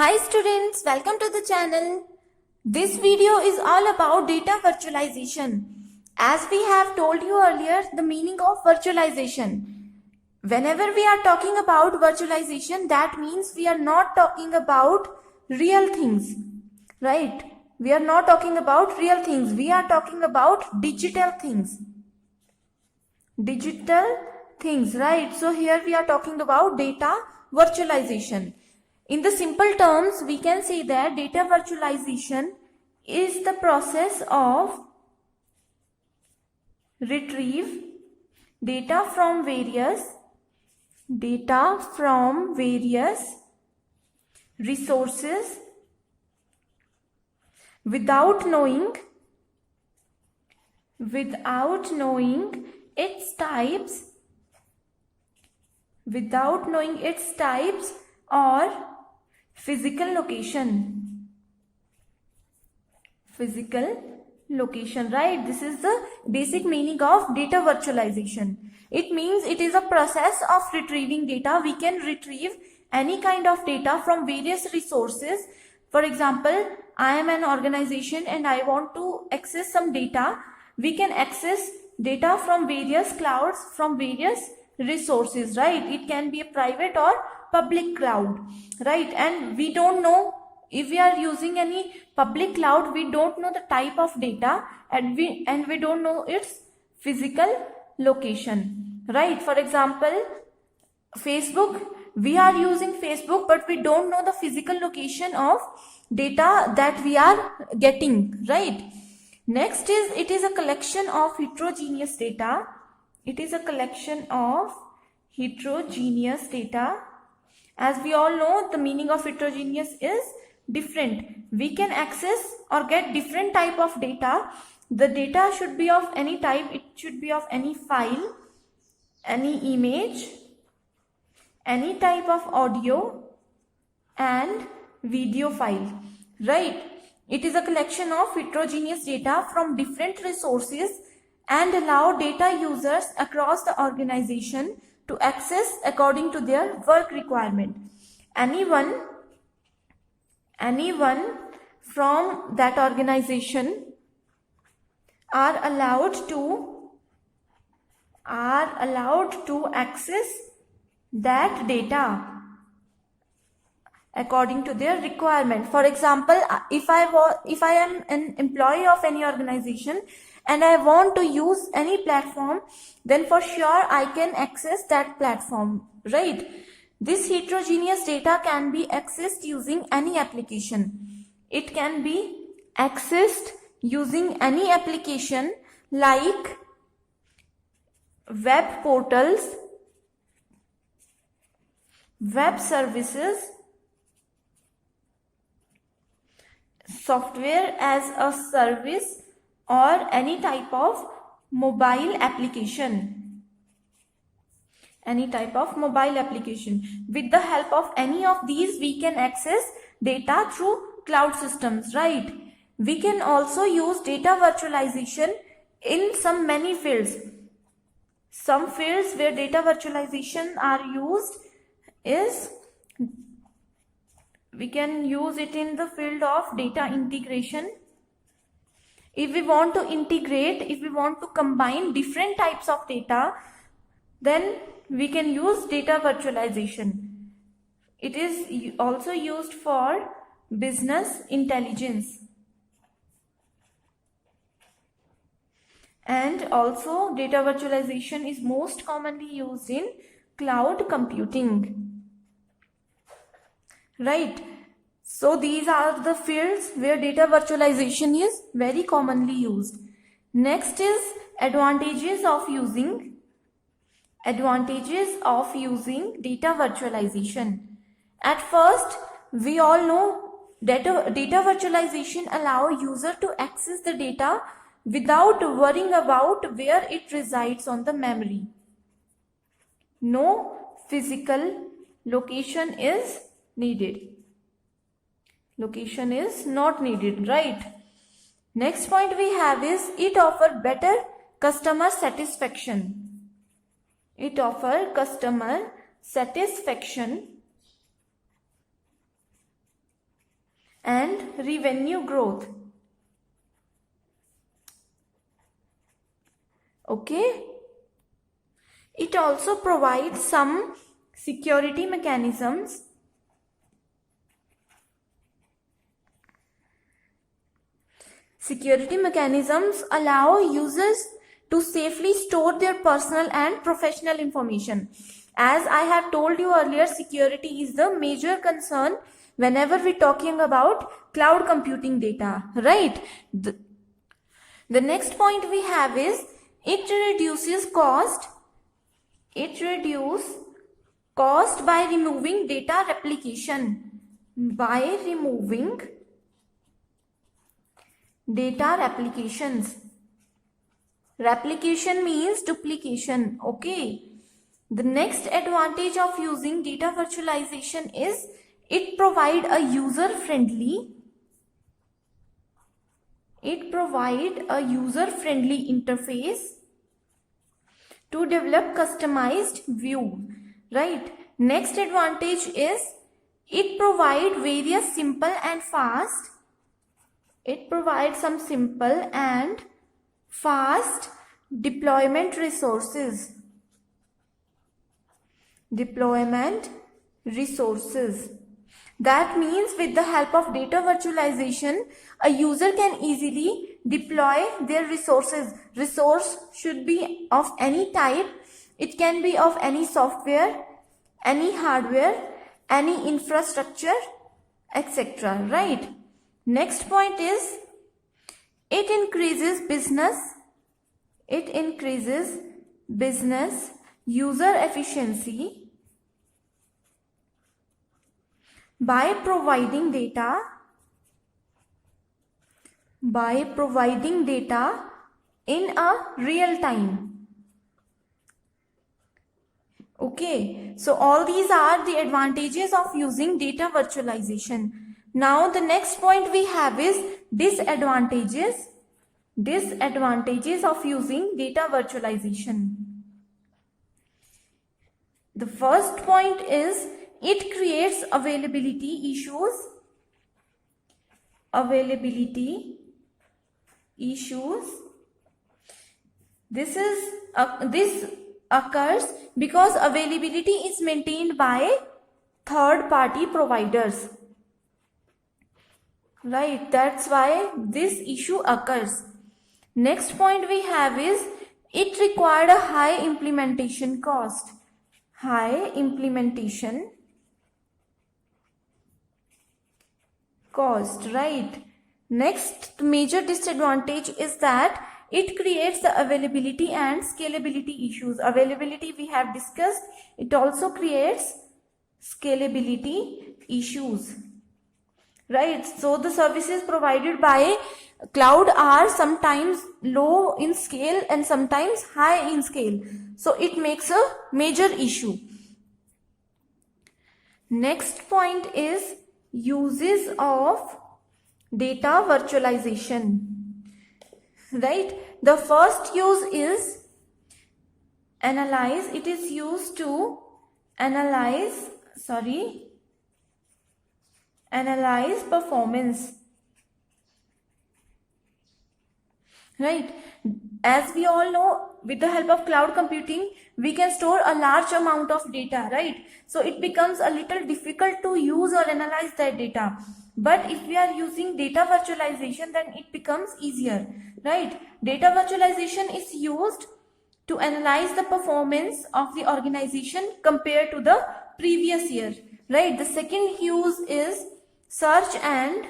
Hi students, welcome to the channel. This video is all about data virtualization. As we have told you earlier, the meaning of virtualization. Whenever we are talking about virtualization, that means we are not talking about real things, right? We are not talking about real things. We are talking about digital things. Digital things, right? So here we are talking about data virtualization. In the simple terms, we can say that data virtualization is the process of retrieve data from various resources without knowing its types or physical location, right? This is the basic meaning of data virtualization. It means it is a process of retrieving data. We can retrieve any kind of data from various resources. For example, I am an organization and I want to access some data. We can access data from various clouds, from various resources, right? It can be a private or public cloud, right? And we don't know, if we are using any public cloud, we don't know the type of data, and we don't know its physical location, right? For example, Facebook, we are using Facebook, but we don't know the physical location of data that we are getting, right? Next is, it is a collection of heterogeneous data. It is a collection of heterogeneous data. As we all know, the meaning of heterogeneous is different. We can access or get different type of data. The data should be of any type. It should be of any file, any image, any type of audio and video file, right? It is a collection of heterogeneous data from different resources and allow data users across the organization to access according to their work requirement. Anyone from that organization are allowed to access that data according to their requirement. For example, if I am an employee of any organization and I want to use any platform, then for sure I can access that platform, right? This heterogeneous data can be accessed using any application. It can be accessed using any application like web portals, web services, software as a service, or any type of mobile application. With the help of any of these, we can access data through cloud systems, right? We can also use data virtualization in many fields. Some fields where data virtualization are used is, we can use it in the field of data integration. If we want to integrate, if we want to combine different types of data, then we can use data virtualization. It is also used for business intelligence. And also data virtualization is most commonly used in cloud computing, right? So these are the fields where data virtualization is very commonly used. Next is advantages of using data virtualization. At first, we all know data virtualization allow user to access the data without worrying about where it resides on the memory. No physical location is needed. Location is not needed, right? Next point we have is, it offers better customer satisfaction. It offers customer satisfaction and revenue growth. Okay. It also provides some security mechanisms. Security mechanisms allow users to safely store their personal and professional information. As I have told you earlier, security is the major concern whenever we're talking about cloud computing data, right? The next point we have is it reduces cost. It reduces cost by removing data replication. By removing data replications. Replication means duplication. Okay. The next advantage of using data virtualization is it provides a user-friendly interface to develop customized view, right? Next advantage is it provides various simple and fast. It provides some simple and fast deployment resources. That means with the help of data virtualization, a user can easily deploy their resources. Resource should be of any type. It can be of any software, any hardware, any infrastructure, etc. Right? Next point is it increases business user efficiency by providing data in a real time. Okay, so all these are the advantages of using data virtualization. Now the next point we have is disadvantages of using data virtualization. The first point is it creates availability issues. This occurs because availability is maintained by third-party providers. Right, that's why this issue occurs. Next point we have is it required a high implementation cost. Right? Next major disadvantage is that it creates the availability and scalability issues. Availability we have discussed. It also creates scalability issues. Right? So the services provided by cloud are sometimes low in scale and sometimes high in scale. So it makes a major issue. Next point is uses of data virtualization. Right? The first use is analyze. It is used to analyze performance. Right? As we all know, with the help of cloud computing, we can store a large amount of data, right? So it becomes a little difficult to use or analyze that data. But if we are using data virtualization, then it becomes easier, right? Data virtualization is used to analyze the performance of the organization compared to the previous year, right? The second use is search and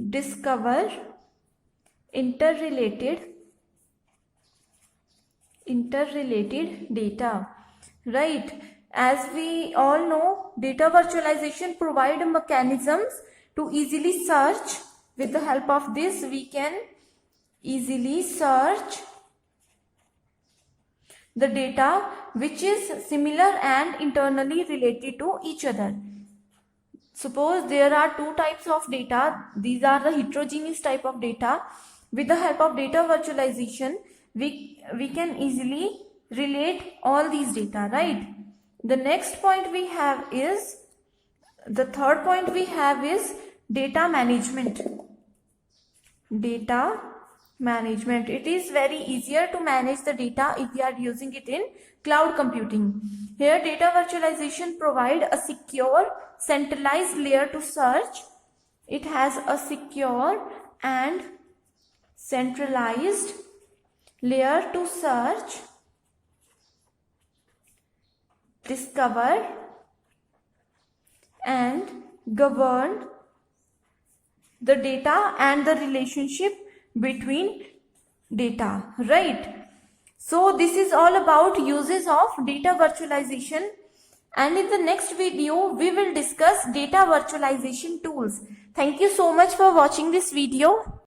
discover interrelated data, right? As we all know, data virtualization provides mechanisms to easily search. With the help of this, we can easily search the data which is similar and internally related to each other. Suppose there are two types of data. These are the heterogeneous type of data. With the help of data virtualization, we can easily relate all these data, right? The next point we have is The third point we have is data management. Data management. It is very easier to manage the data if we are using it in cloud computing. Here data virtualization provide a secure centralized layer to search. It has a secure and centralized layer to search, discover and govern the data and the relationship between data, right? So this is all about uses of data virtualization, and in the next video we will discuss data virtualization tools. Thank you so much for watching this video.